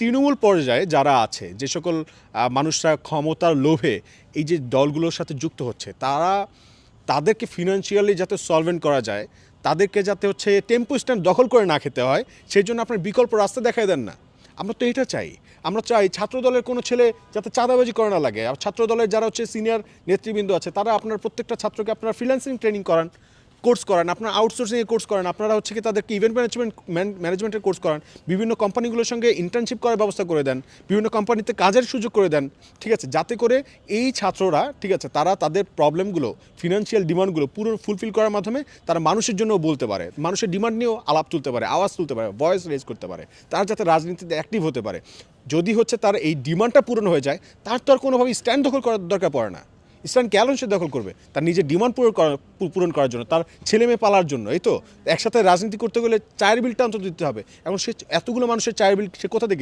তৃণমূল পর্যায়ে যারা আছে, যে সকল মানুষরা ক্ষমতার লোভে এই যে দলগুলোর সাথে যুক্ত হচ্ছে, তাদেরকে ফিনান্সিয়ালি যাতে সলভেন্ট করা যায়, তাদেরকে যাতে হচ্ছে টেম্পো স্ট্যান্ড দখল করে না খেতে হয়, সেই জন্য আপনার বিকল্প রাস্তা দেখাই দেন না। আমরা তো এটা চাই। আমরা চাই ছাত্রদলের কোনো ছেলে যাতে চাঁদাবাজি করে না লাগে। আর ছাত্রদলের যারা হচ্ছে সিনিয়র নেতৃবৃন্দ আছে, তারা আপনার প্রত্যেকটা ছাত্রকে আপনারা ফ্রিল্যান্সিং ট্রেনিং করান, কোর্স করান, আপনার আউটসোর্সিংয়ের কোর্স করান, আপনারা হচ্ছে কি তাদেরকে ইভেন্ট ম্যানেজমেন্টের কোর্স করান, বিভিন্ন কোম্পানিগুলোর সঙ্গে ইন্টার্নশিপ করার ব্যবস্থা করে দেন, বিভিন্ন কোম্পানিতে কাজের সুযোগ করে দেন, ঠিক আছে, যাতে করে এই ছাত্ররা, ঠিক আছে, তারা তাদের প্রবলেমগুলো, ফিনান্সিয়াল ডিমান্ডগুলো পুরো ফুলফিল করার মাধ্যমে তারা মানুষের জন্য বলতে পারে, মানুষের ডিমান্ড নিয়েও আলাপ তুলতে পারে, আওয়াজ তুলতে পারে, ভয়েস রেজ করতে পারে, তারা যাতে রাজনীতিতে অ্যাক্টিভ হতে পারে। যদি হচ্ছে তার এই ডিমান্ডটা পূরণ হয়ে যায়, তার তো আর কোনোভাবে স্ট্যান্ড দখল করার দরকার পড়ে না। স্ট্যান্ড কেন সে দখল করবে? তার নিজের ডিমান্ড পূরণ করার জন্য, তার ছেলে মেয়ে পালার জন্য। এই তো একসাথে রাজনীতি করতে গেলে চায়ের বিলটা অন্তত দিতে হবে। এখন সে এতগুলো মানুষের চায়ের বিল সে কোথা থেকে দিবে?